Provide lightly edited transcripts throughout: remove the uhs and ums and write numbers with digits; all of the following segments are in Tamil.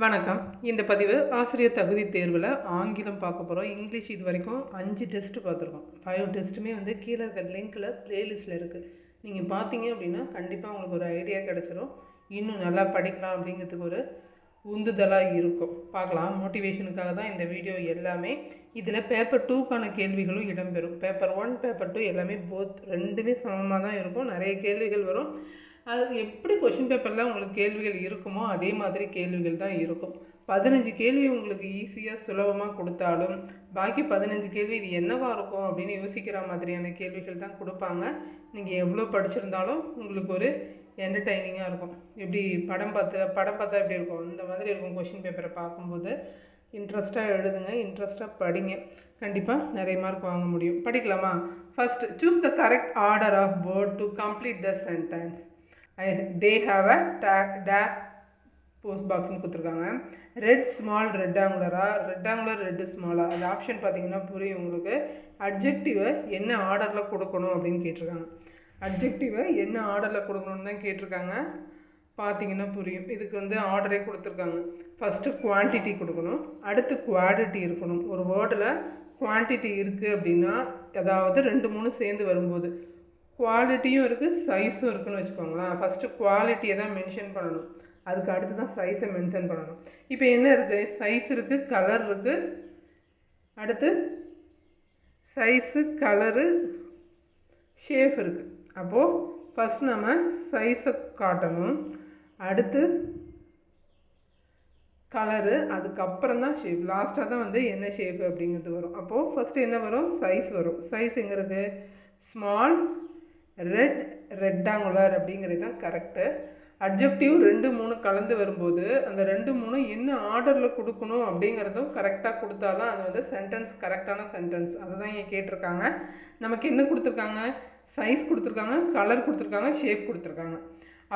வணக்கம். இந்த பதிவு ஆசிரியர் தகுதி தேர்வில் ஆங்கிலம் பார்க்க போகிறோம். இங்கிலீஷ் இது வரைக்கும் 5 டெஸ்ட்டு பார்த்துருக்கோம். 5 டெஸ்ட்டுமே கீழே இருக்க லிங்க்கில் ப்ளேலிஸ்ட்டில் இருக்குது. நீங்கள் பார்த்தீங்க அப்படின்னா கண்டிப்பாக உங்களுக்கு ஒரு ஐடியா கிடச்சிரும். இன்னும் நல்லா படிக்கலாம் அப்படிங்கிறதுக்கு ஒரு உந்துதலாக இருக்கும். பார்க்கலாம். மோட்டிவேஷனுக்காக தான் இந்த வீடியோ எல்லாமே. இதில் பேப்பர் 2க்கான கேள்விகளும் இடம்பெறும். பேப்பர் 1 பேப்பர் 2 எல்லாமே ரெண்டுமே சமமாக தான் இருக்கும். நிறைய கேள்விகள் வரும். அது எப்படி கொஷின் பேப்பரில் உங்களுக்கு கேள்விகள் இருக்குமோ அதே மாதிரி கேள்விகள் தான் இருக்கும். 15 கேள்வி உங்களுக்கு ஈஸியாக சுலபமாக கொடுத்தாலும் பாக்கி 15 கேள்வி இது என்னவாக இருக்கும் அப்படின்னு யோசிக்கிற மாதிரியான கேள்விகள் தான் கொடுப்பாங்க. நீங்கள் எவ்வளோ படிச்சிருந்தாலும் உங்களுக்கு ஒரு என்டர்டைனிங்காக இருக்கும். எப்படி படம் பார்த்தா எப்படி இருக்கும் அந்த மாதிரி இருக்கும். கொஷின் பேப்பரை பார்க்கும்போது இன்ட்ரெஸ்ட்டாக எழுதுங்க, இன்ட்ரெஸ்ட்டாக படிங்க, கண்டிப்பாக நிறைய மார்க் வாங்க முடியும். படிக்கலாமா? First, choose the correct order of word to complete the sentence. they have a dash post பாக்ஸ்னு கொடுத்துருக்காங்க. ரெட் ஸ்மால் ரெக்டாங்குலரா, ரெக்டாங்குலர் ரெட் ஸ்மாலா, அது ஆப்ஷன் பார்த்தீங்கன்னா புரியும் உங்களுக்கு. அட்ஜெக்டிவை என்ன ஆர்டரில் கொடுக்கணும் அப்படின்னு கேட்டிருக்காங்க. அட்ஜெக்டிவை என்ன ஆர்டரில் கொடுக்கணுன்னு தான் கேட்டிருக்காங்க. பார்த்தீங்கன்னா புரியும். இதுக்கு ஆர்டரே கொடுத்துருக்காங்க. ஃபஸ்ட்டு குவான்டிட்டி கொடுக்கணும், அடுத்து குவாலிட்டி இருக்கணும். ஒரு வேர்டில் குவான்டிட்டி இருக்குது அப்படின்னா அதாவது 2-3 சேர்ந்து வரும்போது குவாலிட்டியும் இருக்குது சைஸும் இருக்குதுன்னு வச்சுக்கோங்களேன். ஃபஸ்ட்டு குவாலிட்டியை தான் மென்ஷன் பண்ணணும், அதுக்கு அடுத்து தான் சைஸை மென்ஷன் பண்ணணும். இப்போ என்ன இருக்குது? சைஸ் இருக்குது, கலர் இருக்குது, அடுத்து சைஸு, கலரு, ஷேப் இருக்குது. அப்போது ஃபஸ்ட் நம்ம சைஸை காட்டணும், அடுத்து கலரு, அதுக்கப்புறம் தான் ஷேப், லாஸ்ட்டாக தான் என்ன ஷேப்பு அப்படிங்கிறது வரும். அப்போது ஃபஸ்ட்டு என்ன வரும்? சைஸ் வரும். சைஸ் எங்கே இருக்குது? ஸ்மால் ரெக்டாங்குலர் அப்படிங்கிறது தான் கரெக்டு. அட்ஜெக்டிவ் 2-3 கலந்து வரும்போது அந்த 2-3 என்ன ஆர்டரில் கொடுக்கணும் அப்படிங்கிறதும் கரெக்டாக கொடுத்தா தான் அது சென்டென்ஸ் கரெக்டான சென்டென்ஸ். அதை தான் இங்கே கேட்டிருக்காங்க. நமக்கு என்ன கொடுத்துருக்காங்க? சைஸ் கொடுத்துருக்காங்க, கலர் கொடுத்துருக்காங்க, ஷேப் கொடுத்துருக்காங்க.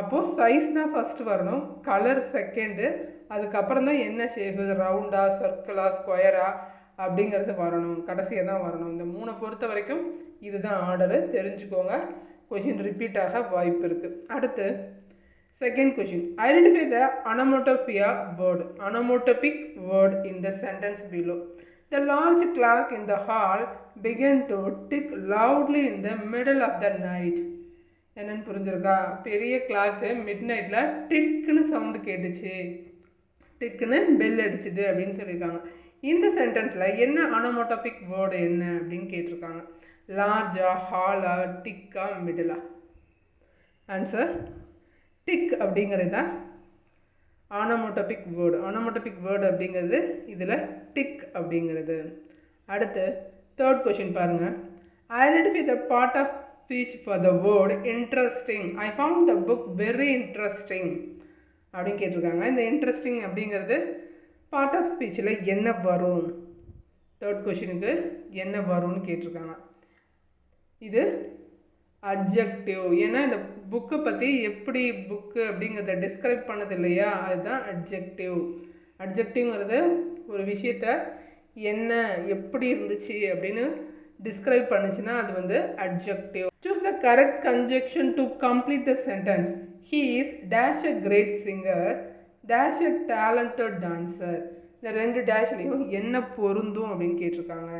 அப்போது சைஸ் தான் ஃபஸ்ட்டு வரணும், கலர் செகண்டு, அதுக்கப்புறம் தான் என்ன ஷேப்பு, ரவுண்டா, சர்க்கிளா, ஸ்கொயரா அப்படிங்கிறது வரணும், கடைசியாக தான் வரணும். இந்த 3 பொறுத்த வரைக்கும் இதுதான் ஆர்டரு, தெரிஞ்சுக்கோங்க. கொஷின் ரிப்பீட் ஆக வாய்ப்பு இருக்குது. அடுத்து second question, identify the onomatopoeic word in the sentence below. The large clock in the hall began to tick loudly in the middle of the night. என்னன்னு புரிஞ்சிருக்கா? பெரிய கிளாக்கு மிட் நைட்டில் டிக்குன்னு சவுண்டு கேட்டுச்சு, டிக்குன்னு பெல் அடிச்சுது அப்படின்னு சொல்லியிருக்காங்க. இந்த சென்டென்ஸில் என்ன ஆனோமோட்டோபிக் வேர்டு என்ன அப்படின்னு கேட்டிருக்காங்க. லார்ஜா, ஹாலா, டிக்கா, மிடிலா? ஆன்சர் டிக் அப்படிங்கிறது தான் ஆனோமோட்டோபிக் வேர்டு. ஆனோமோட்டோபிக் வேர்டு அப்படிங்கிறது இதில் டிக் அப்படிங்கிறது. அடுத்து தேர்ட் கொஷின் பாருங்கள். Identify the part of speech for the word interesting. I found the book very interesting அப்படின்னு கேட்டிருக்காங்க. இந்த இன்ட்ரெஸ்டிங் அப்படிங்கிறது பார்ட் ஆஃப் ஸ்பீச்சில் என்ன வரும்? தேர்ட் கொஷினுக்கு என்ன வரும்னு கேட்டிருக்காங்க. இது அட்ஜெக்டிவ். ஏன்னா இந்த புக்கை பற்றி எப்படி புக்கு அப்படிங்கிறத டிஸ்கிரைப் பண்ணது இல்லையா, அதுதான் அட்ஜெக்டிவ். அட்ஜெக்டிவ்ங்கிறது ஒரு விஷயத்த என்ன எப்படி இருந்துச்சு அப்படின்னு டிஸ்கிரைப் பண்ணுச்சுன்னா அது adjective. Choose the correct conjunction to complete the sentence. He is dash a great singer dash a talented dancer. இந்த 2 டேஷ்லேயும் என்ன பொருந்தும் அப்படின்னு கேட்டிருக்காங்க.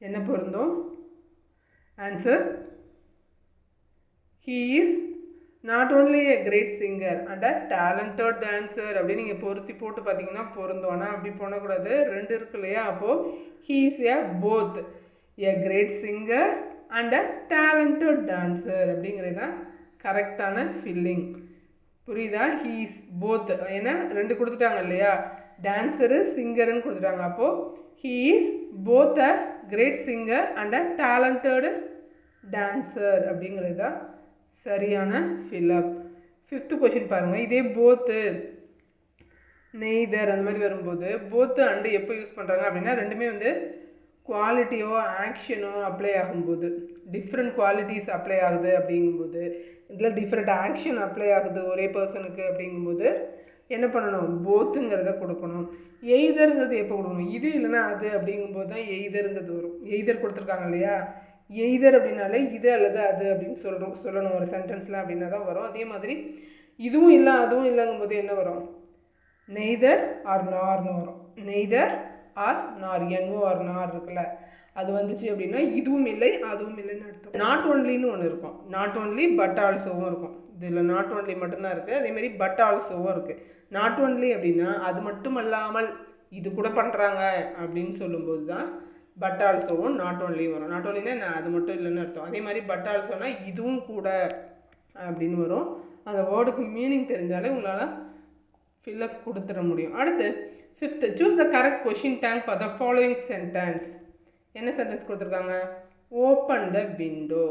என்ன பொருந்தும்? Answer he is not only a great singer and a talented dancer அப்படின்னு நீங்கள் பொருத்தி போட்டு பார்த்தீங்கன்னா பொருந்தும். ஆனால் அப்படி போனக்கூடாது, 2 இருக்கு இல்லையா. அப்போது he is a both a great singer and a talented dancer அப்படிங்கிறது தான் கரெக்டான ஃபில்லிங். புரியுதா? he is both, ஏன்னா 2 கொடுத்துட்டாங்க இல்லையா, டான்ஸரு சிங்கருன்னு கொடுத்துட்டாங்க. அப்போது he is both a great singer and a talented dancer அப்படிங்கிறது தான் சரியான ஃபில்அப். 5th கொஷின் பாருங்கள். இதே போத்து, நெய்தர் அந்த மாதிரி வரும்போது போத்து அண்டு எப்போ யூஸ் பண்ணுறாங்க அப்படின்னா ரெண்டுமே குவாலிட்டியோ ஆக்ஷனோ அப்ளை ஆகும்போது, டிஃப்ரெண்ட் குவாலிட்டிஸ் அப்ளை ஆகுது அப்படிங்கும்போது, இதில் டிஃப்ரெண்ட் ஆக்ஷன் அப்ளை ஆகுது ஒரே பர்சனுக்கு அப்படிங்கும்போது என்ன பண்ணணும்? போத்துங்கிறத கொடுக்கணும். எய்தருங்கிறது எப்போ கொடுக்கணும்? இது இல்லைன்னா அது அப்படிங்கும்போது தான் எய்தருங்கிறது வரும். எய்தர் கொடுத்துருக்காங்க இல்லையா, எய்தர் அப்படின்னாலே இது அல்லது அது அப்படின்னு சொல்லணும் ஒரு சென்டென்ஸில் அப்படின்னா தான் வரும். அதே மாதிரி இதுவும் இல்லை அதுவும் இல்லைங்கும்போது என்ன வரும்? நெய்தர் ஆர் நார்னு வரும். Neither or nor, N O or nor இருக்குல்ல, அது வந்துச்சு அப்படின்னா இதுவும் இல்லை அதுவும் இல்லைன்னு அர்த்தம். நாட் ஒன்லின்னு ஒன்று இருக்கும். நாட் ஒன்லி பட் ஆல்சோவும் இருக்கும். இதில் நாட் ஒன்லி மட்டும்தான் இருக்குது. அதேமாரி பட் ஆல்சோவும் இருக்குது. நாட் ஒன்லி அப்படின்னா அது மட்டும் அல்லாமல் இது கூட பண்ணுறாங்க அப்படின்னு சொல்லும்போது தான் பட் ஆல்சோவும் நாட் ஒன்லியும் வரும். நாட் ஒன்லினா அது மட்டும் இல்லைன்னு அர்த்தம். அதே மாதிரி பட் ஆல்சோனா இதுவும் கூட அப்படின்னு வரும். அந்த வேர்டுக்கு மீனிங் தெரிஞ்சாலே உங்களால் ஃபில்லப் கொடுத்துட முடியும். அடுத்து 5th, choose the correct question tag for the following sentence. என்ன சென்டென்ஸ் கொடுத்துருக்காங்க? Open the window.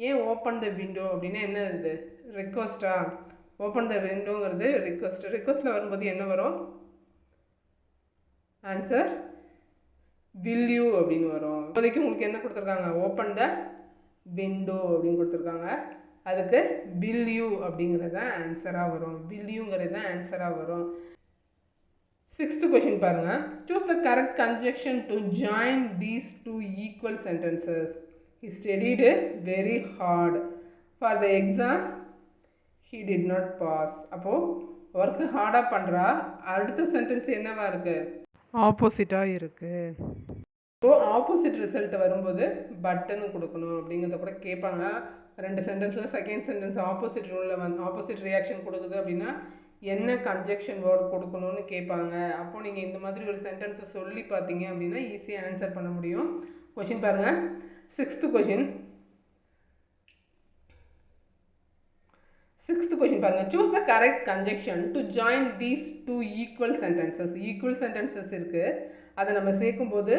ஏன் ஓப்பன் த விண்டோ அப்படின்னா என்ன இது? ரிக்வஸ்டா? Open the விண்டோங்கிறது request. ரிக்வஸ்ட்டில் வரும்போது என்ன வரும்? ஆன்சர் வில் யூ அப்படின்னு வரும். இப்போதைக்கு உங்களுக்கு என்ன கொடுத்துருக்காங்க? ஓப்பன் த விண்டோ அப்படின்னு கொடுத்துருக்காங்க. அதுக்கு வில் யூ அப்படிங்கிறது தான் ஆன்சராக வரும். வில் யூங்கிறது தான் ஆன்சராக வரும். 6th கொஷின் பாருங்கள். Choose the correct conjunction to join these two equal sentences. He studied very hard for the exam. He did not pass. அப்போது ஒர்க்கு ஹார்டாக பண்ணுறா. அடுத்த சென்டென்ஸ் என்னவா இருக்குது? ஆப்போசிட்டாக இருக்குது. இப்போது ஆப்போசிட் ரிசல்ட் வரும்போது பட்டன்னு கொடுக்கணும் அப்படிங்கிறத கூட கேட்பாங்க. 2 சென்டென்ஸில் செகண்ட் சென்டென்ஸ் ஆப்போசிட் ரூலில் ஆப்போசிட் ரியாக்ஷன் கொடுக்குது அப்படின்னா என்ன கன்ஜெக்ஷன் வேர்டு கொடுக்கணும்னு கேட்பாங்க. அப்போது நீங்கள் இந்த மாதிரி ஒரு சென்டென்ஸை சொல்லி பார்த்தீங்க அப்படின்னா ஈஸியாக ஆன்சர் பண்ண முடியும். கொஷின் பாருங்கள். 6th கொஷின் பாருங்கள். Choose the correct conjunction to join these two equal sentences. Equal sentences இருக்குது. அதை நம்ம சேர்க்கும்போது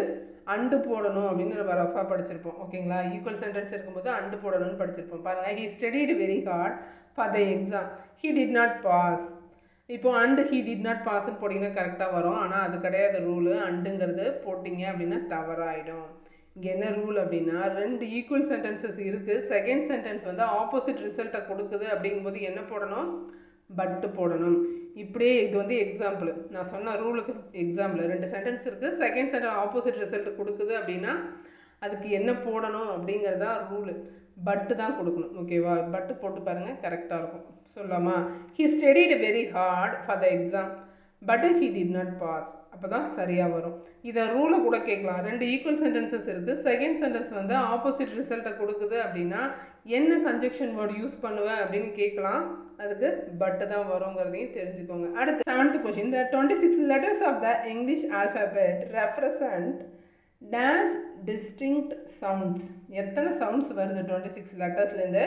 அண்டு போடணும் அப்படின்னு நம்ம ரஃபாக படிச்சிருப்போம். ஓகேங்களா? ஈக்குவல் சென்டென்ஸ் இருக்கும்போது அண்டு போடணும்னு படிச்சிருப்போம். பாருங்கள். He studied very hard for the exam. He did not pass. இப்போ அண்டு he did not passன்னு போட்டிங்கன்னா கரெக்டாக வரும். ஆனால் அது கிடையாது ரூலு. அண்டுங்கிறது போட்டிங்க அப்படின்னா தவறாயிடும். இங்கே என்ன ரூல் அப்படின்னா 2 ஈக்குவல் சென்டென்சஸ் இருக்குது. செகண்ட் சென்டென்ஸ் வந்து ஆப்போசிட் ரிசல்ட்டை கொடுக்குது அப்படிங்கும்போது என்ன போடணும்? பட்டு போடணும். இப்படியே இது வந்து எக்ஸாம்பிள், நான் சொன்ன ரூலுக்கு எக்ஸாம்பிள். 2 சென்டென்ஸ் இருக்குது. செகண்ட் சென்டென்ஸ் ஆப்போசிட் ரிசல்ட் கொடுக்குது அப்படின்னா அதுக்கு என்ன போடணும் அப்படிங்கிறது தான் ரூலு. பட்டு தான் கொடுக்கணும். ஓகேவா? பட்டு போட்டு பாருங்கள், கரெக்டாக இருக்கும். சொல்லாமா? He studied very hard for the exam but he did not pass. அப்போ தான் சரியாக வரும். இதை ரூலை கூட கேட்கலாம். 2 ஈக்குவல் சென்டென்சஸ் இருக்குது. செகண்ட் சென்டென்ஸ் வந்து ஆப்போசிட் ரிசல்ட்டை கொடுக்குது அப்படின்னா என்ன கன்ஜெக்ஷன் வேர்டு யூஸ் பண்ணுவேன் அப்படின்னு கேட்கலாம். அதுக்கு பட்டு தான் வருங்கிறதையும் தெரிஞ்சுக்கோங்க. அடுத்து 7th question. The 26 letters of the English alphabet represent dash distinct sounds. எத்தனை சவுண்ட்ஸ் வருது? 26 லெட்டர்ஸ்லேருந்து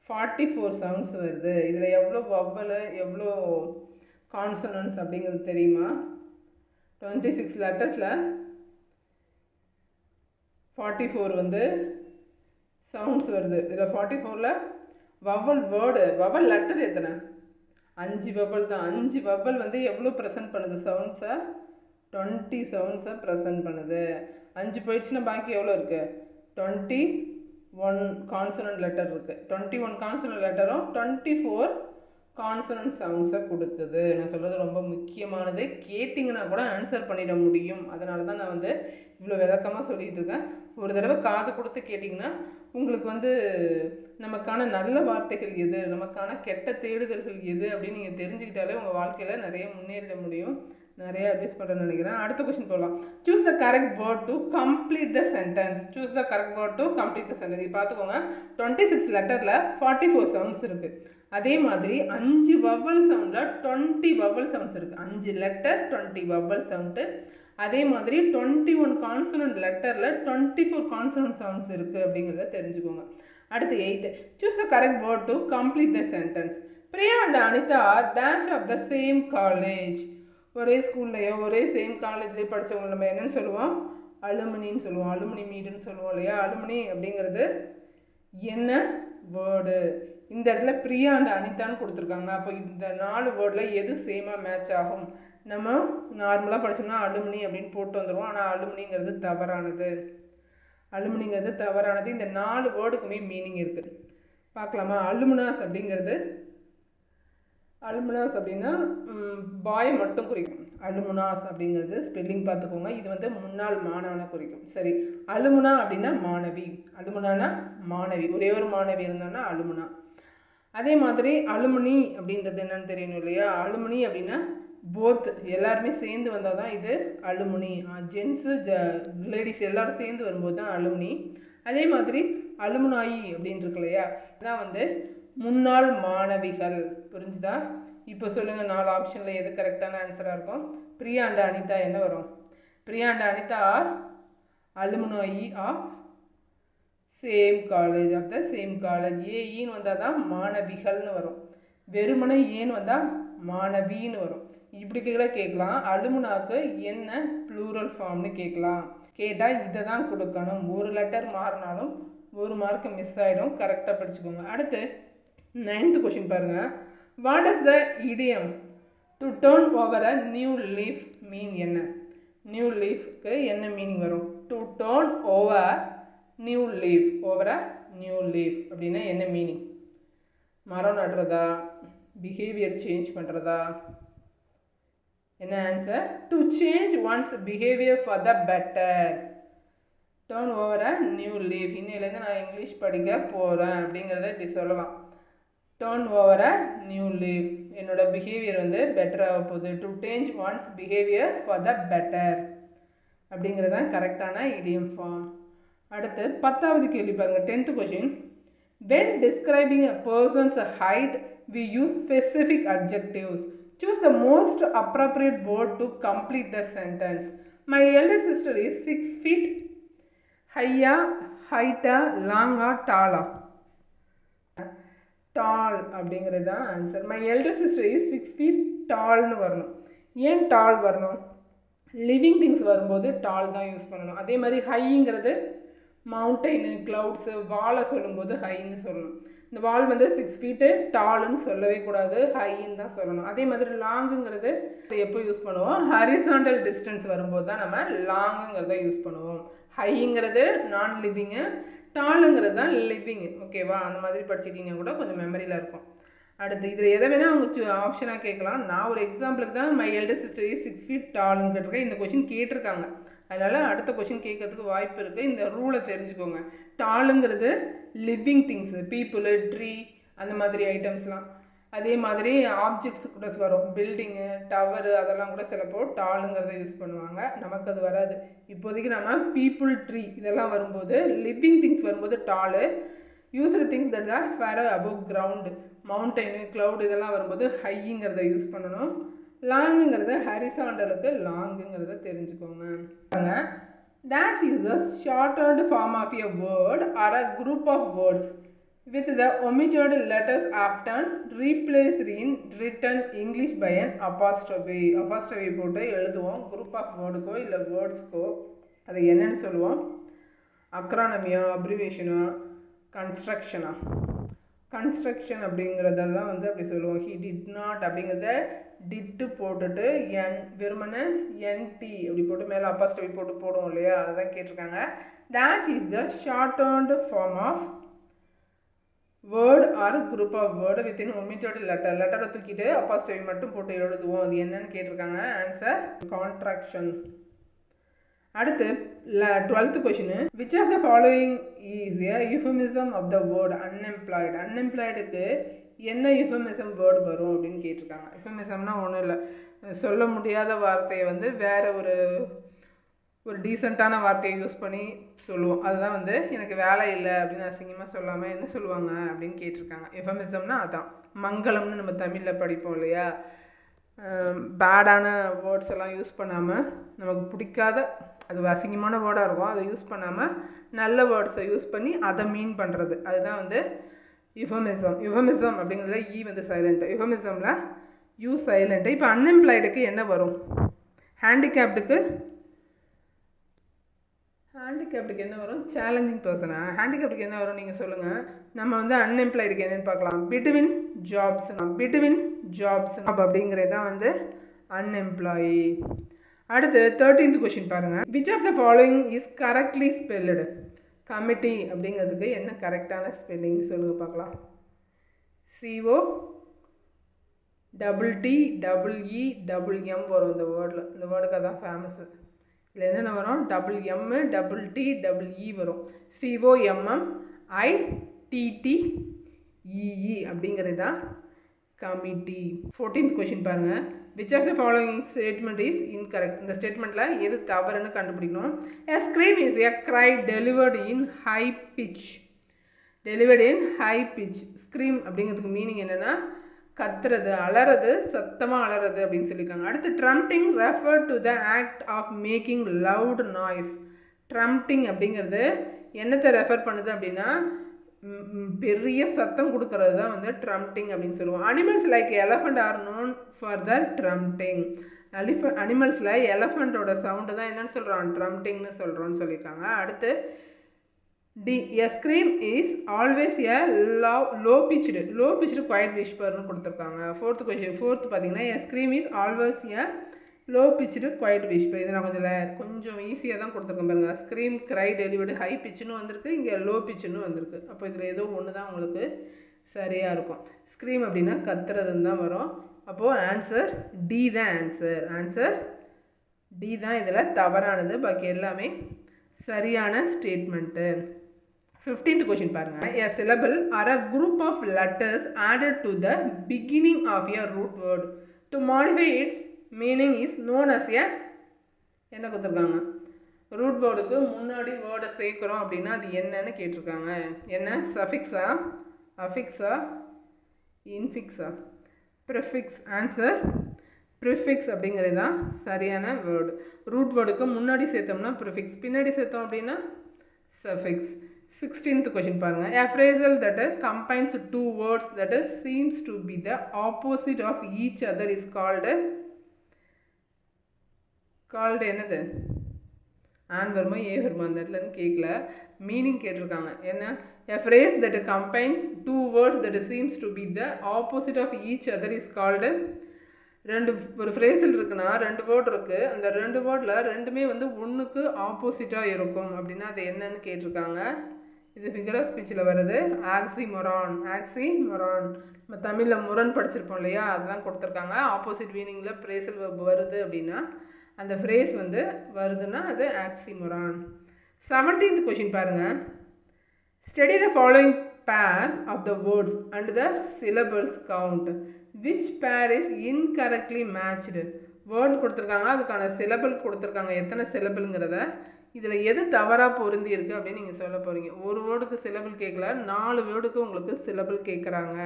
44 சவுண்ட்ஸ் வருது. இதில் எவ்வளோ வவ்வல் எவ்வளோ கான்சனன்ஸ் அப்படிங்கிறது தெரியுமா? 26 லெட்டர்ஸில் 44 வந்து சவுண்ட்ஸ் வருது. இதில் 44ல் வவ்வல் வேர்டு வவ்வல் லெட்டர் எத்தனை? 5 வவ்வல் தான். 5 வவ்வல் வந்து எவ்வளோ ப்ரெசென்ட் பண்ணுது? சவுண்ட்ஸை 20 சவுண்ட்ஸை ப்ரெசென்ட் பண்ணுது. 5 போயிடுச்சுன்னா பாக்கி எவ்வளோ இருக்குது? 21 கான்சனன்ட் லெட்டர் இருக்குது. 21 கான்சனன்ட் லெட்டரும் 24 கான்சனன்ட் சவுண்ட்ஸை கொடுக்குது. நான் சொல்கிறது ரொம்ப முக்கியமானது. கேட்டிங்கன்னா கூட ஆன்சர் பண்ணிட முடியும். அதனால தான் நான் வந்து இவ்வளோ விளக்கமாக சொல்லிகிட்டு இருக்கேன். ஒரு தடவை காது கொடுத்து கேட்டிங்கன்னா உங்களுக்கு வந்து நமக்கான நல்ல வார்த்தைகள் எது, நமக்கான கெட்ட தேடுதல்கள் எது அப்படின்னு நீங்கள் தெரிஞ்சுக்கிட்டாலே உங்கள் வாழ்க்கையில் நிறைய முன்னேறிட முடியும். நிறைய அட்வைஸ் பண்ணுறேன்னு நினைக்கிறேன். அடுத்த கொஸ்டின் போகலாம். Choose the correct word to complete the sentence. Choose the correct word to complete the sentence. இது பார்த்துக்கோங்க. 26 லெட்டரில் 44 சவுண்ட்ஸ் இருக்குது. அதே மாதிரி 5 வவ்வல் சவுண்டில் 20 வவ்வல் சவுண்ட்ஸ் இருக்குது. 5 லெட்டர் 20 வவ்வல் சவுண்டு. அதே மாதிரி 21 கான்சனன்ட் லெட்டரில் 24 கான்சனன்ட் சவுண்ட்ஸ் இருக்குது அப்படிங்கிறத தெரிஞ்சுக்கோங்க. அடுத்து 8. Choose the correct word to complete the sentence. Priya and Anitha dash of the same college. ஒரே ஸ்கூல்லையோ ஒரே சேம் காலேஜ்லேயே படித்தவங்க நம்ம என்னென்னு சொல்லுவோம்? அலுமினின்னு சொல்லுவோம். அலுமினி மீடுன்னு சொல்லுவோம் இல்லையா? அலுமினி அப்படிங்கிறது என்ன வேர்டு? இந்த இடத்துல பிரியா அண்ட் அனிதான்னு கொடுத்துருக்காங்க. அப்போ இந்த 4 வேர்டில் எது சேமாக மேட்ச் ஆகும்? நம்ம நார்மலாக படித்தோம்னா அலுமினி அப்படின்னு போட்டு வந்துடுவோம். ஆனால் அலுமினிங்கிறது தவறானது. அலுமினிங்கிறது தவறானது. இந்த 4 வேர்டுக்குமே மீனிங் இருக்குது. பார்க்கலாமா? அலுமினாஸ் அப்படிங்கிறது அலுமினாஸ் அப்படின்னா பாய் மட்டும் குறிக்கும். அலுமினாஸ் அப்படிங்கிறது ஸ்பெல்லிங் பார்த்துக்கோங்க. இது வந்து முன்னாள் மாணவனை குறிக்கும். சரி, அலுமினா அப்படின்னா மாணவி. அலுமினானா மாணவி. ஒரே ஒரு மாணவி இருந்தான்னா அலுமினா. அதே மாதிரி அலுமினி அப்படின்றது என்னன்னு தெரியணும் இல்லையா? அலுமினி அப்படின்னா போத் எல்லாருமே சேர்ந்து வந்தால் தான் இது அலுமினி. ஜென்ஸு லேடிஸ் எல்லோரும் சேர்ந்து வரும்போது தான் அலுமினி. அதே மாதிரி அலுமினாயி அப்படின்னு இருக்கு இல்லையா, இதுதான் வந்து முன்னாள் மாணவிகள். புரிஞ்சுதா? இப்போ சொல்லுங்கள், 4 ஆப்ஷனில் எது கரெக்டான ஆன்சராக இருக்கும்? பிரியா அண்ட் அனிதா என்ன வரும்? Priya and Anita are alumni of same college, of the same college. ஏன்னு வந்தால் தான் மாணவிகள்னு வரும். வெறுமனை ஏன்னு வந்தால் மாணவின்னு வரும். இப்படி கூட கேட்கலாம். அலுமினாக்கு என்ன ப்ளூரல் ஃபார்ம்னு கேட்கலாம். கேட்டால் இதை தான் கொடுக்கணும். ஒரு லெட்டர் மாறினாலும் 1 மார்க் மிஸ் ஆகிடும். கரெக்டாக படிச்சுக்கோங்க. அடுத்து 9th கொஷின் பாருங்கள். What is the idiom to turn over a new leaf mean என்ன? நியூ லீஃப்க்கு என்ன மீனிங் வரும்? To turn over new leaf, over a new leaf அப்படின்னா என்ன மீனிங்? மரம் நடுறதா, பிஹேவியர் சேஞ்ச் பண்ணுறதா? என்ன answer? To change one's behaviour for the better. Turn over a new leaf. இன்னிலேருந்து நான் இங்கிலீஷ் படிக்க போகிறேன் அப்படிங்கிறத இப்படி சொல்லலாம். Turn over a new leaf, என்னோட பிஹேவியர் வந்து பெட்டராக போகுது. To change one's behaviour for the better அப்படிங்கிறது தான் கரெக்டான இடியம் ஃபார்ம். அடுத்து 10வது கேள்வி பாருங்கள். 10th question. When describing a person's height, we use specific adjectives. Choose the most appropriate word to complete the sentence. My elder sister is 6 feet. Higher, heighter, longer, taller. Tall அப்படிங்கிறது தான் answer. My elder sister is 6 feet tallனு வரணும். ஏன் டால் வரணும்? லிவிங் திங்ஸ் வரும்போது டால் தான் யூஸ் பண்ணணும். அதே மாதிரி ஹைங்கிறது மவுண்டெயின், க்ளவுட்ஸு, வாலை சொல்லும்போது ஹைன்னு சொல்லணும். இந்த வால் வந்து 6 feet டாலுன்னு சொல்லவே கூடாது, ஹைன்னு தான் சொல்லணும். அதே மாதிரி லாங்குங்கிறது எப்போ யூஸ் பண்ணுவோம்? ஹரிசாண்டல் டிஸ்டன்ஸ் வரும்போது தான் நம்ம லாங்குங்கிறத யூஸ் பண்ணுவோம். ஹைங்கிறது நான் லிவிங்கு, டாலுங்கிறது தான் லிவிங்கு. ஓகேவா? அந்த மாதிரி படிச்சிட்டிங்கன்னா கூட கொஞ்சம் மெமரியில் இருக்கும். அடுத்து இதில் எதை வேணால் அவங்க ஆப்ஷனாக கேட்கலாம். நான் ஒரு எக்ஸாம்பிளுக்கு தான் my elder sister is 6 feet டால்னு கேட்டிருக்கேன். இந்த கொஷின் கேட்டிருக்காங்க, அதனால் அடுத்த கொஷின் கேட்கறதுக்கு வாய்ப்பு இருக்குது. இந்த ரூலை தெரிஞ்சுக்கோங்க. டாலுங்கிறது லிவிங் திங்ஸு, பீப்புளு, ட்ரீ, அந்த மாதிரி ஐட்டம்ஸ்லாம். அதே மாதிரி ஆப்ஜெக்ட்ஸு கூட வரும். பில்டிங்கு, டவரு, அதெல்லாம் கூட சிலப்போ டாலுங்கிறத யூஸ் பண்ணுவாங்க. நமக்கு அது வராது. இப்போதைக்கு நம்ம பீப்புள், ட்ரீ இதெல்லாம் வரும்போது, லிவிங் திங்ஸ் வரும்போது tall, used things that are far above ground, mountain, cloud இதெல்லாம் வரும்போது ஹைங்கிறத யூஸ் பண்ணணும். லாங்குங்கிறத ஹரிசாண்டலுக்கு லாங்குங்கிறத தெரிஞ்சுக்கோங்க. Dash is the shortened form of a word or a group of words which the omitted letters often replaced in written English by an apostrophe. apostrophe போட்டு எழுதுவோம். குரூப் ஆஃப் வேர்டுக்கோ இல்லை வேர்ட்ஸ்க்கோ அது என்னென்னு சொல்லுவோம்? அக்ரானமியா, அப்ரிவேஷனா, கன்ஸ்ட்ரக்ஷனா? கன்ஸ்ட்ரக்ஷன் அப்படிங்கிறதெல்லாம் வந்து அப்படி சொல்லுவோம். ஹி டிட் நாட் அப்படிங்கிறத டிட்டு போட்டுட்டு வெறுமனை என்டி அப்படி போட்டு மேலே அப்போஸ்ட்ரோஃபி போட்டு போடுவோம் இல்லையா, அதுதான் கேட்டிருக்காங்க. Dash is the shortened form of word or group of word within omitted letter. லெட்டரை தூக்கிட்டு அப்போஸ்ட்ரோஃபி மட்டும் போட்டு எழுதுவோம். அது என்னன்னு கேட்டிருக்காங்க. Answer contraction. அடுத்து 12th question. Which of the following is a euphemism of the word unemployed? அன்எம்ப்ளாய்டுக்கு என்ன யூஃபமிசம் வேர்டு வரும் அப்படின்னு கேட்டிருக்காங்க. யூஃபமிசம்னா ஒன்றும் இல்லை, சொல்ல முடியாத வார்த்தையை வந்து வேறு ஒரு டீசெண்டான வார்த்தையை யூஸ் பண்ணி சொல்லுவோம். அதுதான் வந்து எனக்கு வேலை இல்லை அப்படின்னு அசிங்கமாக சொல்லாமல் என்ன சொல்லுவாங்க அப்படின்னு கேட்டிருக்காங்க. யூஃபமிசம்னா அதான். மங்களம்னு நம்ம தமிழில் படிப்போம் இல்லையா, பேடான வேர்ட்ஸ் எல்லாம் யூஸ் பண்ணாமல், நமக்கு பிடிக்காத அது அசிங்கமான வேர்டாக இருக்கும் அதை யூஸ் பண்ணாமல் நல்ல வேர்ட்ஸை யூஸ் பண்ணி அதை மீன் பண்ணுறது, அதுதான் வந்து யுஃபமிசம். யுஃபமிசம் அப்படிங்கிறதுல ஈ வந்து சைலண்ட்டு, யுஃபமிசமில் யூ சைலண்ட்டு. இப்போ அன்எம்ப்ளாய்டுக்கு என்ன வரும்? ஹேண்டிகேப்டுக்கு என்ன வரும்? சேலஞ்சிங் பர்சனா? ஹேண்டிகேப்டுக்கு என்ன வரும் நீங்கள் சொல்லுங்கள். நம்ம வந்து அன்எம்ப்ளாய்டுக்கு என்னென்னு பார்க்கலாம். பிட்வீன் ஜாப்ஸ் அப்படிங்கிறது தான் வந்து அன்எம்ப்ளாயி. அடுத்து 13th கொஷின் பாருங்கள். Which of the following is correctly spelled? Committee அப்படிங்கிறதுக்கு என்ன கரெக்டான ஸ்பெல்லிங்னு சொல்லுங்கள் பார்க்கலாம். COTTEEM வரும் இந்த வேர்டில். இந்த வேர்டுக்கு தான் ஃபேமஸ்ஸு. இதில் என்னென்ன வரும்? TTE வரும். COMMITTEE அப்படிங்கிறது தான் கமிட்டி. 14th கொஷின் பாருங்கள். which of the following statement is incorrect? இந்த ஸ்டேட்மெண்ட்டில் எது தவறுன்னு கண்டுபிடிக்கணும். A scream is a cry delivered in high pitch. Delivered in high pitch. Scream அப்படிங்கிறதுக்கு மீனிங் என்னென்னா கத்துறது, அலறது, சத்தமாக அலறது அப்படின்னு சொல்லியிருக்காங்க. அடுத்து trumpeting refer to the act of making loud noise. Trumpeting அப்படிங்கிறது என்னத்தை ரெஃபர் பண்ணுது அப்படின்னா பெரிய சத்தம் கொடுக்கறது தான் வந்து ட்ரம்ப்டிங் அப்படின்னு சொல்லுவோம். Animals like elephant are known for the trumpeting. அனிமல்ஸில் எலஃபண்ட்டோட சவுண்டு தான் என்னன்னு சொல்கிறோம், ட்ரம்ப்டிங்னு சொல்கிறோன்னு சொல்லியிருக்காங்க. அடுத்து D, a scream is always a low pitched quiet விஸ்பர்னு கொடுத்துருக்காங்க. ஃபோர்த்து பார்த்தீங்கன்னா a scream is always a low pitched quiet whisper. இது நான் கொஞ்சம் ஈஸியாக தான் கொடுத்துருக்கேன் பாருங்கள். ஸ்க்ரீம் க்ரை டெலிவர்டு ஹை பிச்சுன்னு வந்திருக்கு, இங்கே லோ பிச்சுன்னு வந்திருக்கு. அப்போ இதில் ஏதோ ஒன்று தான் உங்களுக்கு சரியாக இருக்கும். ஸ்க்ரீம் அப்படின்னா கத்துறதுன்னு தான் வரும். அப்போது ஆன்சர் டி தான் ஆன்சர் டி தான் இதில் தவறானது. பாக்கி எல்லாமே சரியான ஸ்டேட்மெண்ட்டு. 15th question பாருங்கள். A syllable or a group of letters added to the beginning of a root word to modify its meaning is known as a என்ன கொடுத்துருக்காங்க, ரூட் வேர்டுக்கு முன்னாடி வேர்டை சேர்க்குறோம் அப்படின்னா அது என்னன்னு கேட்டிருக்காங்க. என்ன, சஃபிக்ஸா, அஃபிக்ஸா, இன்ஃபிக்ஸா, ப்ரிஃபிக்ஸ். ஆன்சர் ப்ரிஃபிக்ஸ் அப்படிங்கிறது தான் சரியான வேர்டு. ரூட் வேர்டுக்கு முன்னாடி சேர்த்தோம்னா ப்ரிஃபிக்ஸ், பின்னாடி சேர்த்தோம் அப்படின்னா சஃபிக்ஸ். 16th question பாருங்கள். A phrasal that combines two words that seems to be the opposite of each other is called என்னது, ஆன் வருமா ஏ வருமா அந்த இடத்துலன்னு கேட்கல, மீனிங் கேட்டிருக்காங்க. என்ன, a phrase that combines two words that seems to be the opposite of each other is called. ஒரு ஃப்ரேஸில் இருக்குன்னா 2 வேர்டு இருக்குது, அந்த 2 வேர்டில் ரெண்டுமே வந்து ஒன்றுக்கு ஆப்போசிட்டாக இருக்கும் அப்படின்னா அது என்னன்னு கேட்டிருக்காங்க. இது ஃபிகர் ஆஃப் ஸ்பீச்சில் வருது, ஆக்சிமொரான். நம்ம தமிழில் முரண் படிச்சிருப்போம் இல்லையா, அதுதான் கொடுத்துருக்காங்க. ஆப்போசிட் மீனிங்கில் ஃப்ரேஸில் வருது அப்படின்னா அந்த ஃப்ரேஸ் வந்து வருதுன்னா அது ஆக்சிமொரான். 17th question பாருங்கள். Study the following pairs of the words and the syllables count. Which pair is incorrectly matched? Word கொடுத்துருக்காங்க, அதுக்கான சிலபிள் கொடுத்துருக்காங்க, எத்தனை சிலபிள்ங்கிறத இதில் எது தவறாக பொருந்தி இருக்குது அப்படின்னு நீங்கள் சொல்ல போகிறீங்க. ஒரு வேர்டுக்கு சிலபிள் கேட்கல, 4 வேர்டுக்கு உங்களுக்கு சிலபிள் கேட்குறாங்க.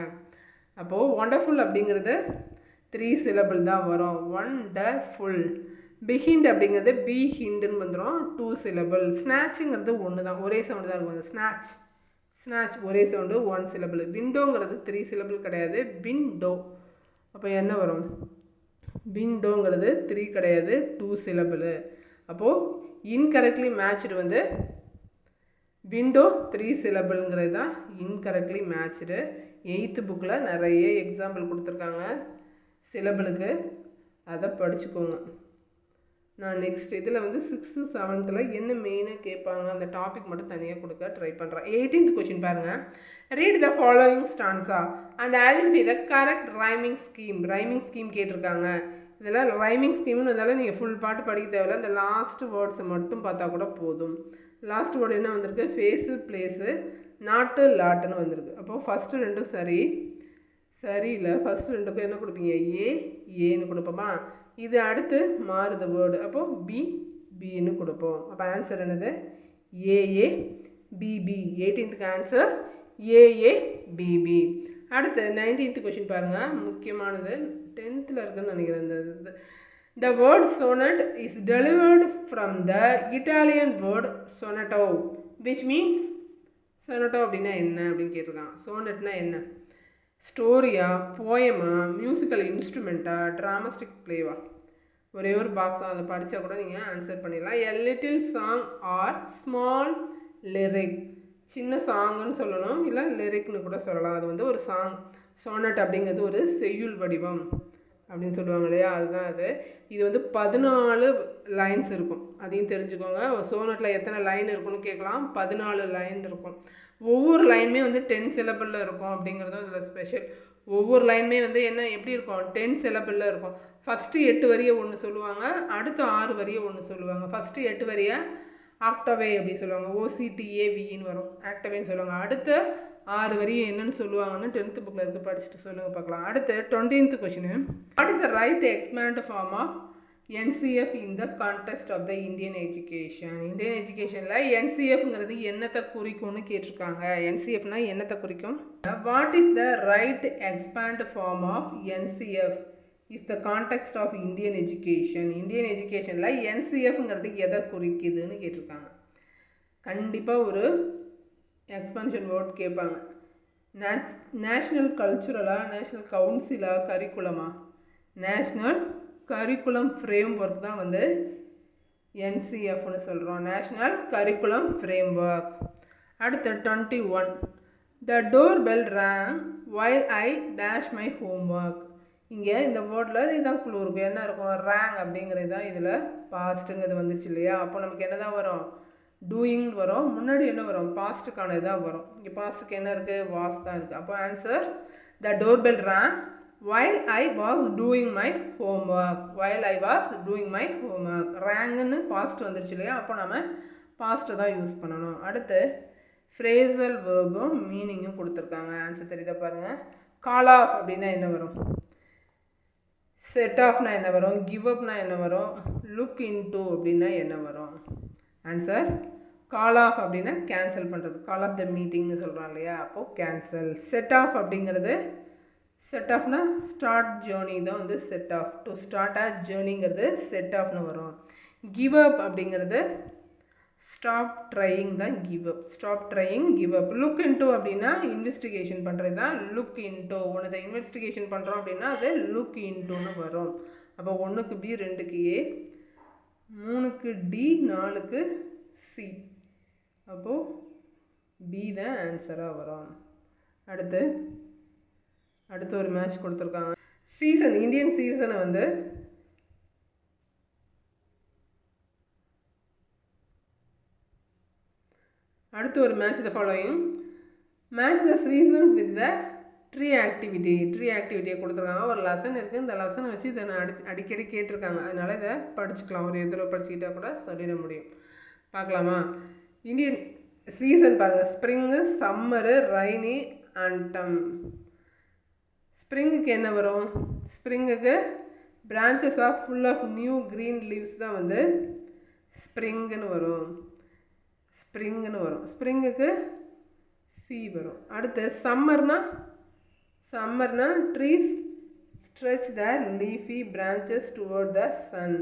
அப்போது ஒண்டர்ஃபுல் அப்படிங்கிறது 3 சிலபிள் தான் வரும், ஒண்டர்ஃபுல். பிஹிண்ட் அப்படிங்கிறது பி ஹிண்டுன்னு வந்துடும், 2 சிலபிள். ஸ்நாச்சுங்கிறது ஒன்று தான், ஒரே சவுண்டு தான் இருக்கும். ஸ்நாச் ஒரே சவுண்டு, 1 சிலபிள். விண்டோங்கிறது 3 சிலபிள் கிடையாது, விண்டோ. அப்போ என்ன வரும், விண்டோங்கிறது 3 கிடையாது, 2 சிலபிள். அப்போது இன்கரெக்ட்லி மேட்ச்டு வந்து விண்டோ 3 சிலபிள்ங்கிறது தான் இன்கரெக்ட்லி மேட்ச்டு. 8th புக்கில் நிறைய எக்ஸாம்பிள் கொடுத்துருக்காங்க சிலபிளுக்கு, அதை படிச்சுக்கோங்க. நான் நெக்ஸ்ட் இதில் வந்து 6th 7th என்ன மெயினாக கேட்பாங்க அந்த டாபிக் மட்டும் தனியாக கொடுக்க ட்ரை பண்ணுறேன். 18th question பாருங்கள். Read the following stanza and identify the correct rhyming scheme கேட்டிருக்காங்க. இதில் ரைமிங் ஸ்கீம்னு இருந்தாலும் நீங்கள் ஃபுல் பாட்டு படிக்க தேவையில்ல, இந்த லாஸ்ட் வேர்ட்ஸை மட்டும் பார்த்தா கூட போதும். லாஸ்ட் வேர்டு என்ன வந்திருக்கு, ஃபேஸு, பிளேஸு, நாட்டு, லாட்டுன்னு வந்திருக்கு. அப்போது ஃபஸ்ட்டு 2 சரியில்லை. ஃபஸ்ட்டு 2க்கும் என்ன கொடுப்பீங்க, ஏன்னு கொடுப்போமா. இது அடுத்து மாறுது வேர்டு, அப்போது பின்னு கொடுப்போம். அப்போ ஆன்சர் என்னது, AA BP. 18th answer AABB. அடுத்து 19th question பாருங்கள், முக்கியமானது 10th இருக்குன்னு நினைக்கிறேன். The word sonnet is delivered from the Italian word sonetto, which means sonetto அப்படின்னா என்ன அப்படின்னு கேட்டிருக்காங்க. சோனட்னா என்ன, ஸ்டோரியா, போயமா, மியூசிக்கல் இன்ஸ்ட்ருமெண்ட்டா, ட்ராமாஸ்டிக் பிளேவா? ஒரே ஒரு பாக்ஸாக அதை படித்தா கூட நீங்கள் ஆன்சர் பண்ணிடலாம். A little song or small lyric. சின்ன சாங்குன்னு சொல்லணும், இல்லை லிரிக்னு கூட சொல்லலாம். அது வந்து ஒரு சாங். சோனட் அப்படிங்கிறது ஒரு செய்யுள் வடிவம் அப்படின்னு சொல்லுவாங்க இல்லையா, அதுதான் அது. இது வந்து 14 லைன்ஸ் இருக்கும், அதையும் தெரிஞ்சுக்கோங்க. சோனட்டில் எத்தனை லைன் இருக்குன்னு கேட்கலாம். 14 லைன் இருக்கும். ஒவ்வொரு லைனுமே வந்து 10 சிலபிளில் இருக்கும் அப்படிங்கிறதும் இதில் ஸ்பெஷல். ஒவ்வொரு லைனுமே வந்து என்ன எப்படி இருக்கும், 10 சிலபிளில் இருக்கும். ஃபஸ்ட்டு 8 வரியை ஒன்று சொல்லுவாங்க, அடுத்த 6 வரியை ஒன்று சொல்லுவாங்க. ஃபஸ்ட்டு 8 வரியை ஆக்டவே அப்படி சொல்லுவாங்க, OCTAVன்னு வரும், ஆக்டவேன்னு சொல்லுவாங்க. அடுத்த 6 வரி என்னன்னு சொல்லுவாங்கன்னு 10th புக்கில் இருக்க படிச்சுட்டு சொல்லுங்கள் பார்க்கலாம். அடுத்து 20th question, what is the right expand form of NCF in the context of the Indian education? Indian எஜுகேஷனில் NCFங்கிறது என்னத்தை குறிக்கும்னு கேட்டிருக்காங்க. NCFனா என்னத்தை குறிக்கும்? What is the right expand form of NCF is the context of Indian education? Indian எஜுகேஷனில் NCFங்கிறது எதை குறிக்குதுன்னு கேட்டிருக்காங்க. கண்டிப்பாக ஒரு எக்ஸ்பான்ஷன் வேர்ட் கேட்பாங்க. நேஷ்னல் கல்ச்சுரலா, நேஷ்னல் கவுன்சிலா, கரிக்குலமா? நேஷ்னல் கரிக்குலம் ஃப்ரேம் ஒர்க் தான் வந்து NCFன்னு சொல்கிறோம். National curriculum frame work. அடுத்து 21, the door bell rang while I dash my homework. இங்கே இந்த வேர்டில் இதுதான் குழு இருக்கும். என்ன இருக்கும்? ரேங் அப்படிங்கிறது தான் இதில் பாஸ்ட்டுங்கிறது வந்துச்சு இல்லையா? அப்போ நமக்கு என்ன தான் வரும்? டூயிங் வரும். முன்னாடி என்ன வரும்? பாஸ்ட்டுக்கான இதாக வரும். இங்கே பாஸ்ட்டுக்கு என்ன இருக்குது? வாஸ் தான் இருக்குது. அப்போ answer the door bell rang while I was doing my homework. while I was doing my homework. ரேங்குன்னு பாஸ்ட் வந்துருச்சு இல்லையா? அப்போ நம்ம பாஸ்ட்டை தான் யூஸ் பண்ணணும். அடுத்து ஃப்ரேசல் வேர்பும் மீனிங்கும் கொடுத்துருக்காங்க. ஆன்சர் தெரியுதா பாருங்கள். கால் ஆஃப் அப்படின்னா என்ன வரும்? செட் ஆஃப்னா என்ன வரும்? கிவ் அப்னா என்ன வரும்? லுக் இன்டு அப்படின்னா என்ன வரும்? ஆன்சர் கால் ஆஃப் அப்படின்னா கேன்சல் பண்ணுறது. கால் ஆஃப் த மீட்டிங்னு சொல்கிறோம் இல்லையா? அப்போது கேன்சல். செட் ஆஃப் அப்படிங்கிறது, செட் ஆஃப்னா ஸ்டார்ட் ஜேர்னி தான் வந்து set off. To start a ஜேர்னிங்கிறது செட் ஆஃப்னு வரும். கிவ் அப் அப்படிங்கிறது ஸ்டாப் ட்ரையிங் தான் give up. Stop trying, give up. Look into அப்படின்னா இன்வெஸ்டிகேஷன் பண்ணுறது தான் லுக் இன்டு. ஒன்று இன்வெஸ்டிகேஷன் பண்ணுறோம் அப்படின்னா அது லுக் இன்டுன்னு வரும். அப்போ 1க்கு B, 2க்கு A, 3க்கு D, 4க்கு C. அப்போது B தான் ஆன்சராக வரும். அடுத்து ஒரு மேட்ச் கொடுத்துருக்காங்க. சீசன், இந்தியன் சீசனை வந்து அடுத்து ஒரு match the following. Match the season with the tree activity. Tree ஆக்டிவிட்டியை கொடுத்துருக்காங்க. ஒரு லெசன் இருக்குது. இந்த லெசனை வச்சு இதை அடிக்கடி கேட்டிருக்காங்க. அதனால் இதை படிச்சுக்கலாம். ஒரு எதிரோ படிச்சுக்கிட்டா கூட சொல்லிட முடியும். பார்க்கலாமா? இந்தியன் சீசன் பாருங்கள். Spring, summer, rainy, autumn. ஸ்ப்ரிங்குக்கு என்ன வரும்? ஸ்ப்ரிங்குக்கு branches of full of new green leaves தான் வந்து ஸ்ப்ரிங்குன்னு வரும். ஸ்ப்ரிங்குக்கு சி வரும். அடுத்து சம்மர்னா trees stretch their leafy branches toward the sun.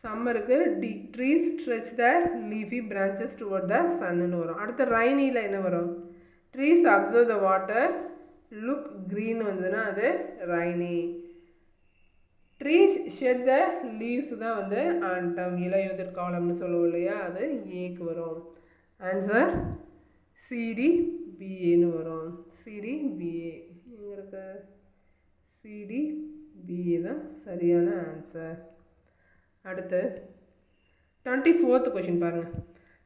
சம்மருக்கு trees stretch their leafy branches toward the sunன்னு வரும். அடுத்து ரைனியில் என்ன வரும்? Trees observe the water look green வந்ததுன்னா அது rainy. Trees shed the leaves தான் வந்து ஆண்டம், இலையுதிர் காலம்னு சொல்லுவோம் இல்லையா? அது ஏக்கு வரும். ஆன்சர் CDBAன்னு வரும். CDBA இங்கே இருக்க CDBA தான் சரியான ஆன்சர். அடுத்து 24th கொஷின் பாருங்கள்.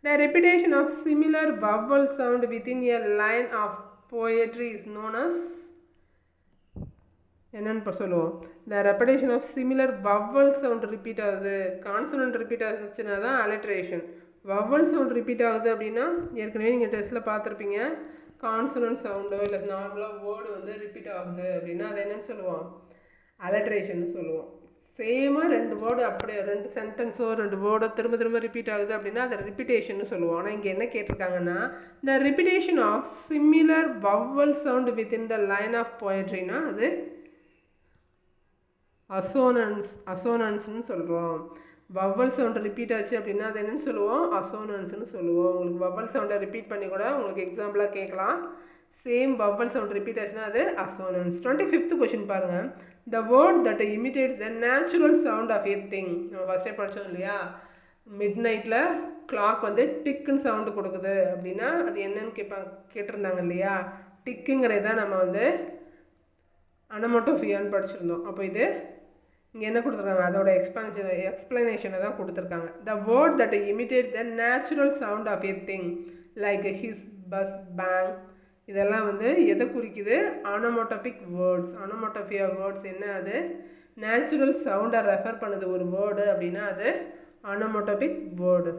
The repetition of similar vowel sound within a line of poetry is known as என்னன்னு சொல்லுவோம்? The repetition of similar vowel sound repeat ஆகுது, கான்சனன்ட் ரிப்பீட் ஆச்சுன்னா தான் அலிட்ரேஷன். வவல் சவுண்ட் ரிப்பீட் ஆகுது அப்படின்னா ஏற்கனவே நீங்கள் டெஸ்ட்டில் பார்த்துருப்பீங்க. கான்சனன்ட் சவுண்டோ இல்லை நார்மலாக வேர்டு வந்து ரிப்பீட் ஆகுது அப்படின்னா அதை என்னென்னு சொல்லுவோம்? அலிட்ரேஷன் சொல்லுவோம். சேமாக 2 வேர்டு அப்படியே 2 சென்டென்ஸோ 2 வேர்டோ திரும்ப ரிப்பீட் ஆகுது அப்படின்னா அதை ரிப்பீட்டேஷன் சொல்லுவோம். ஆனால் இங்கே என்ன கேட்டிருக்காங்கன்னா the repetition of similar vowel sound within the line of போயட்ரினா அது அசோனன்ஸ்னு சொல்கிறோம். வவல் சவுண்டை ரிப்பீட் ஆச்சு அப்படின்னா அது என்னென்னு சொல்லுவோம்? அசோனன்ஸ்னு சொல்லுவோம். உங்களுக்கு வவல் சவுண்டை ரிப்பீட் பண்ணி கூட உங்களுக்கு எக்ஸாம்பிளாக கேட்கலாம். சேம் வவல் சவுண்ட் ரிப்பீட் ஆச்சுன்னா அது அசோனன்ஸ். 25th கொஷின் பாருங்கள். The word that imitates the natural sound of a thing. நம்ம ஃபஸ்ட்டே படித்தோம் இல்லையா? மிட் நைட்டில் கிளாக் வந்து டிக்குன்னு சவுண்டு கொடுக்குது அப்படின்னா அது என்னன்னு கேட்டிருந்தாங்க இல்லையா? டிக்குங்கிறது தான் நம்ம வந்து அனமோட்டோஃபியான்னு படிச்சிருந்தோம். அப்போ இது இங்கே என்ன கொடுத்துருக்காங்க? அதோட எக்ஸ்பிளனேஷனை தான் கொடுத்துருக்காங்க. The word that imitate the natural sound of a thing like hiss, buzz, bang இதெல்லாம் வந்து எதை குறிக்குது? ஆனோமோட்டோபிக் வேர்ட்ஸ். ஆனோமோட்டோஃபியா வேர்ட்ஸ் என்ன? அது நேச்சுரல் சவுண்டை ரெஃபர் பண்ணுது ஒரு வேர்டு அப்படின்னா அது ஆனோமோட்டோபிக் வேர்டு.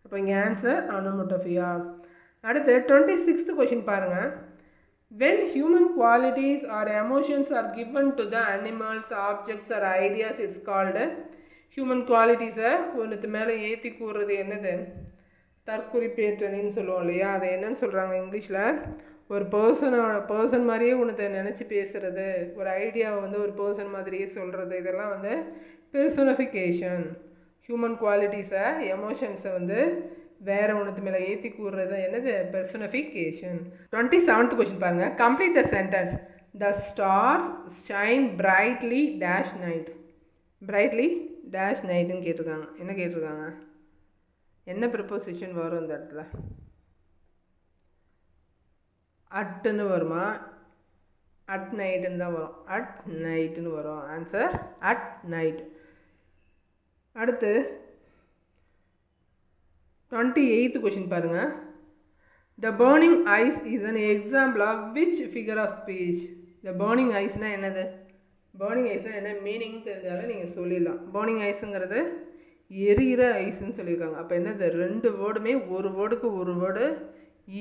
அப்போ இங்கே ஆன்சர் ஆனோமோட்டோஃபியா. அடுத்து 26th கொஷின் பாருங்கள். When human qualities or emotions are given to the animals, objects or ideas, it's called human qualities. ஒன்றுத்து மேலே ஏற்றி கூறுறது என்னது? தற்குறிப்பேற்றணின்னு சொல்லுவோம் இல்லையா? அதை என்னன்னு சொல்கிறாங்க இங்கிலீஷில்? ஒரு பர்சன் மாதிரியே ஒன்றத்தை நினச்சி பேசுகிறது, ஒரு ஐடியாவை வந்து ஒரு பர்சன் மாதிரியே சொல்கிறது, இதெல்லாம் வந்து பெர்சனிஃபிகேஷன். ஹியூமன் குவாலிட்டிஸை, எமோஷன்ஸை வந்து வேறு ஒன்றுத்து மேலே ஏற்றி கூறுறது என்னது? பெர்சனிஃபிகேஷன். 27th கொஷின் பாருங்கள். Complete the sentence. The stars shine brightly dash night. Brightly dash நைட்டுன்னு கேட்டிருக்காங்க. என்ன கேட்டிருக்காங்க? என்ன ப்ரிப்போசிஷன் வரும் இந்த இடத்துல? அட்டுன்னு வருமா? அட் நைட்டுன்னு தான் வரும். அட் நைட்டுன்னு வரும். Answer at night. அடுத்து 28th கொஷின் பாருங்கள். The burning eyes is an example of which figure of speech. The burning ஐஸ்னால் என்னது? பேர்னிங் ஐஸ்னால் என்ன மீனிங் தெரிஞ்சாலும் நீங்கள் சொல்லிடலாம். பேர்னிங் ஐஸுங்கிறது எரிகிற ஐஸ்ன்னு சொல்லியிருக்காங்க. அப்போ என்னது? ரெண்டு வேர்டுமே ஒரு வேர்டுக்கு ஒரு வேர்டு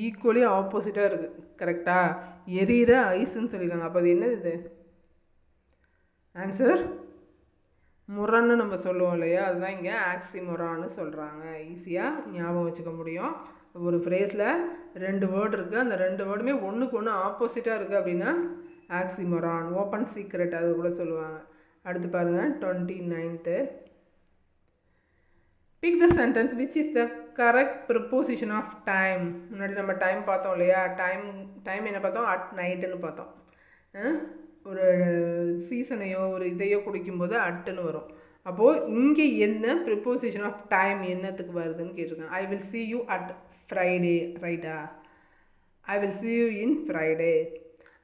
ஈக்குவலி ஆப்போசிட்டாக இருக்குது. கரெக்டாக? எரிகிற ஐஸ்ன்னு சொல்லியிருக்காங்க. அப்போ அது என்னது? இது ஆன்சர் முரன்னு நம்ம சொல்லுவோம் இல்லையா? அதுதான் இங்கே ஆக்சிமொரான்னு சொல்கிறாங்க. ஈஸியாக ஞாபகம் வச்சுக்க முடியும். ஒரு ஃப்ரேஸில் ரெண்டு வேர்டு இருக்குது, அந்த ரெண்டு வேர்டுமே ஒன்றுக்கு ஒன்று ஆப்போசிட்டாக இருக்குது அப்படின்னா ஆக்சிமொரான். ஓப்பன் சீக்ரெட் அது கூட சொல்லுவாங்க. அடுத்து பாருங்கள் 29th. Pick the sentence which is the correct preposition of time. முன்னாடி நம்ம டைம் பார்த்தோம் இல்லையா? டைம் என்ன பார்த்தோம்? அட் நைட்டுன்னு பார்த்தோம். ஒரு சீசனையோ ஒரு இதையோ குடிக்கும்போது அட்டுன்னு வரும். அப்போது இங்கே என்ன ப்ரிப்போசிஷன் ஆஃப் டைம் என்னத்துக்கு வருதுன்னு கேட்டிருக்கேன். I will see you at Friday, ரைட்டா? I will see you in Friday.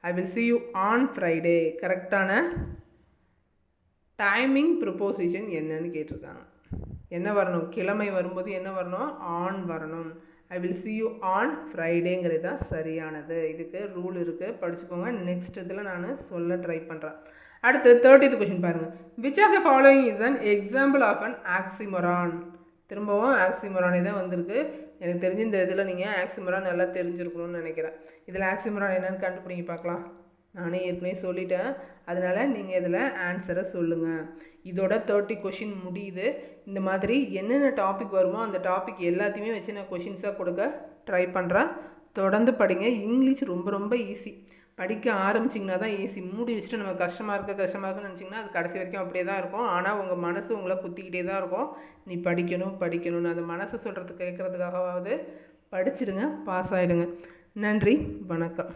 I will see you on Friday. கரெக்டான டைமிங் ப்ரிப்போசிஷன் என்னன்னு கேட்டிருக்காங்க. என்ன வரணும்? கிழமை வரும்போது என்ன வரணும்? ஆன் வரணும். I will see you on ஃப்ரைடேங்கிறது தான் சரியானது. இதுக்கு ரூல் இருக்குது, படிச்சுக்கோங்க. நெக்ஸ்ட் இதில் நான் சொல்ல ட்ரை பண்ணுறேன். அடுத்து 30th கொஷின் பாருங்கள். Which of the following is an example of an oxymoron. திரும்பவும் ஆக்சிமொரானே தான் வந்திருக்கு. எனக்கு தெரிஞ்சு இந்த இதில் நீங்கள் ஆக்சிமொரான் நல்லா தெரிஞ்சிருக்கணும்னு நினைக்கிறேன். இதில் ஆக்சிமொரான் என்னென்னு கண்டுபிடிங்க பார்க்கலாம். நானே ஏற்கனவே சொல்லிட்டேன், அதனால் நீங்கள் இதில் ஆன்சரை சொல்லுங்கள். இதோட 30 கொஷின் முடியுது. இந்த மாதிரி என்னென்ன டாபிக் வருமோ அந்த டாபிக் எல்லாத்தையுமே வச்சு நான் கொஷின்ஸாக கொடுக்க ட்ரை பண்ணுறேன். தொடர்ந்து படிங்க. இங்கிலீஷ் ரொம்ப ரொம்ப ஈஸி. படிக்க ஆரம்பிச்சிங்கன்னா தான் ஈஸி. மூடி வச்சுட்டு நம்ம கஷ்டமாக இருக்குன்னு நினச்சிங்கன்னா அது கடைசி வரைக்கும் அப்படியே தான் இருக்கும். ஆனால் உங்கள் மனசு உங்களை குத்திக்கிட்டே தான் இருக்கும். நீ படிக்கணும்னு அந்த மனசை சொல்கிறதுக்கு கேட்குறதுக்காகவாவது படிச்சிடுங்க, பாஸ் ஆகிடுங்க. நன்றி, வணக்கம்.